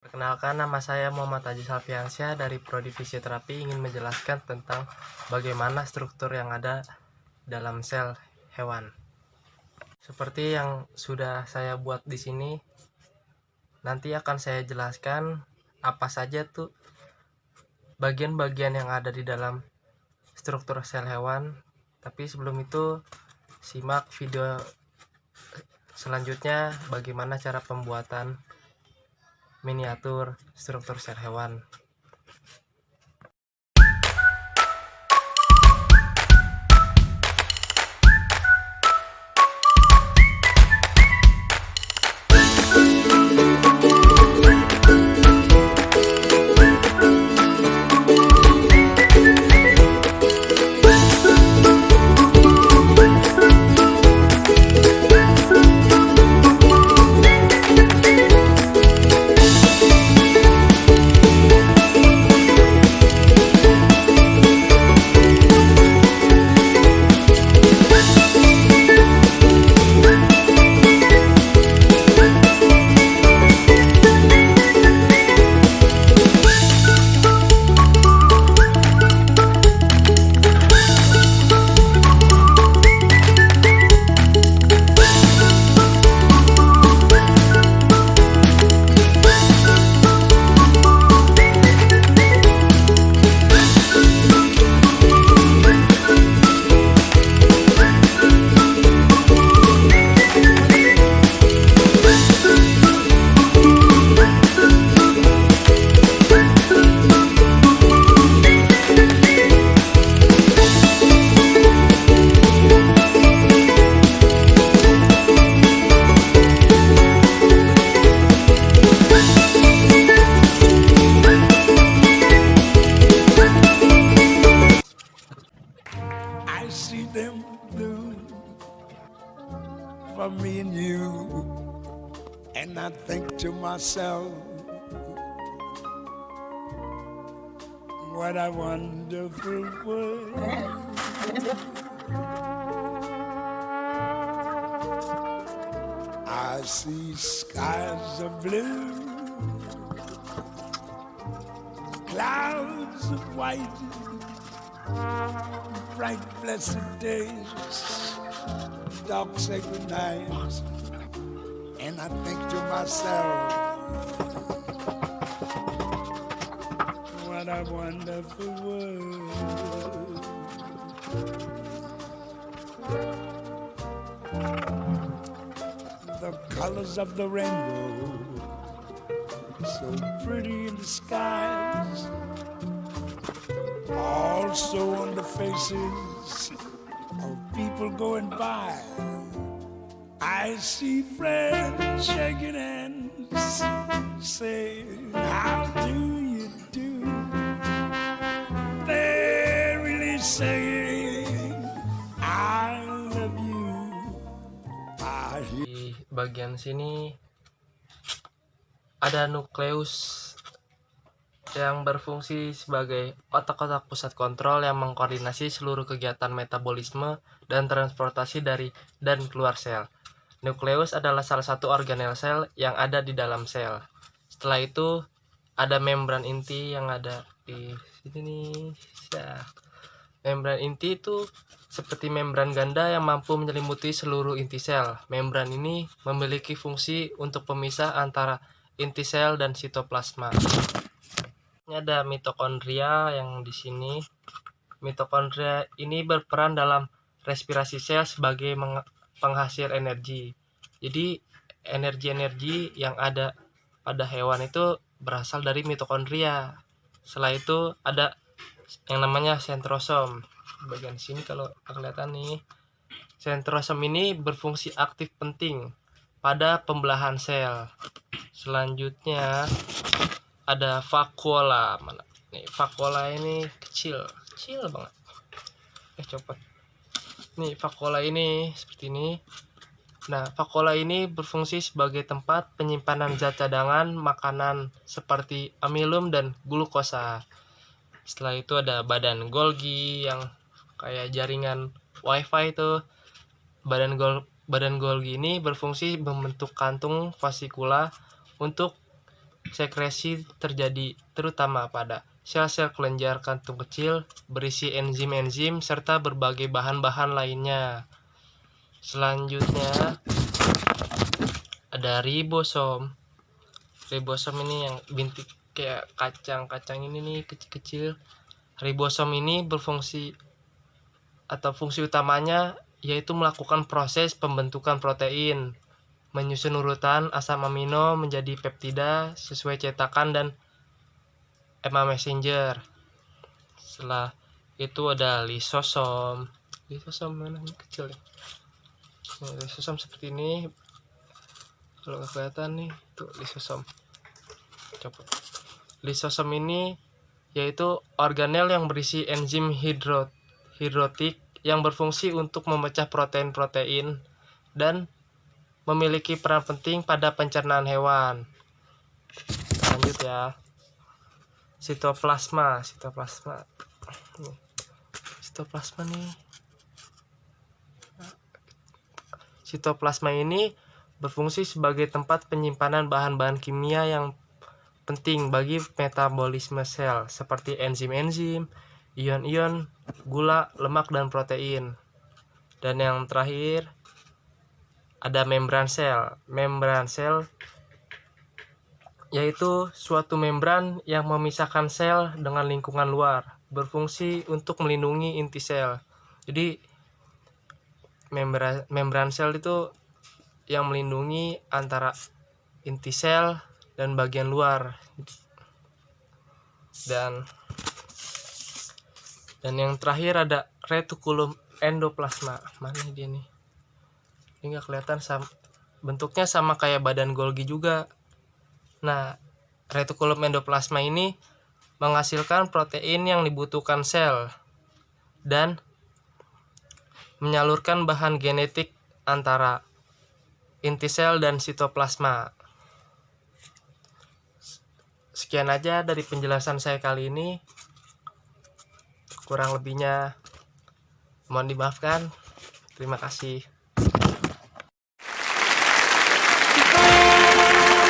Perkenalkan, nama saya Muhammad Haji Salfiansyah dari Prodi Fisioterapi, ingin menjelaskan tentang bagaimana struktur yang ada dalam sel hewan. Seperti yang sudah saya buat di sini, nanti akan saya jelaskan apa saja tuh bagian-bagian yang ada di dalam struktur sel hewan. Tapi sebelum itu, simak video selanjutnya bagaimana cara pembuatan miniatur struktur sel hewan. I see them blue for me and you, and I think to myself, what a wonderful world. I see skies of blue, clouds of white, bright blessed days, dark sacred nights, and I think to myself, what a wonderful world. The colors of the rainbow, so pretty in the skies, also on the faces of people going by. I see friends shaking hands, saying, how do you do? They're really saying, I love you. I hear. Di bagian sini ada nukleus yang berfungsi sebagai otak-otak pusat kontrol yang mengkoordinasi seluruh kegiatan metabolisme dan transportasi dari dan keluar sel. Nukleus adalah salah satu organel sel yang ada di dalam sel. Setelah itu ada membran inti yang ada di sini nih. Ya. Membran inti itu seperti membran ganda yang mampu menyelimuti seluruh inti sel. Membran ini memiliki fungsi untuk pemisah antara inti sel dan sitoplasma. Ini ada mitokondria yang di sini. Mitokondria ini berperan dalam respirasi sel sebagai penghasil energi. Jadi energi-energi yang ada pada hewan itu berasal dari mitokondria. Setelah itu ada yang namanya sentrosom. Bagian sini kalau kelihatan nih, sentrosom ini berfungsi aktif penting pada pembelahan sel. Selanjutnya ada vakuola. Mana nih, vakuola ini kecil banget. Copot nih, vakuola ini seperti ini. Nah, vakuola ini berfungsi sebagai tempat penyimpanan zat cadangan makanan seperti amilum dan glukosa. Setelah itu ada badan Golgi yang kayak jaringan wifi itu. Badan Golgi ini berfungsi membentuk kantung vasikula untuk sekresi terjadi terutama pada sel-sel kelenjar kantung kecil berisi enzim-enzim serta berbagai bahan-bahan lainnya. Selanjutnya ada ribosom. Ribosom ini yang bintik kayak kacang ini nih, kecil-kecil. Ribosom ini berfungsi atau fungsi utamanya yaitu melakukan proses pembentukan protein, menyusun urutan asam amino menjadi peptida sesuai cetakan dan RNA messenger. Setelah itu ada lisosom. Lisosom mana ini kecil ya? Lisosom seperti ini. Kalau nggak kelihatan nih, tuh lisosom. Coba. Lisosom ini yaitu organel yang berisi enzim hidrotik yang berfungsi untuk memecah protein-protein dan memiliki peran penting pada pencernaan hewan. Lanjut ya. Sitoplasma nih. Sitoplasma ini berfungsi sebagai tempat penyimpanan bahan-bahan kimia yang penting bagi metabolisme sel seperti enzim-enzim, ion-ion, gula, lemak, dan protein. Dan yang terakhir ada membran sel. Membran sel yaitu suatu membran yang memisahkan sel dengan lingkungan luar, berfungsi untuk melindungi inti sel. Jadi membran sel itu yang melindungi antara inti sel dan bagian luar. Dan yang terakhir ada retikulum endoplasma. Mana dia nih? Ini nggak kelihatan, bentuknya sama kayak badan Golgi juga. Nah, retikulum endoplasma ini menghasilkan protein yang dibutuhkan sel dan menyalurkan bahan genetik antara inti sel dan sitoplasma. Sekian aja dari penjelasan saya kali ini. Kurang lebihnya mohon dimaafkan. Terima kasih.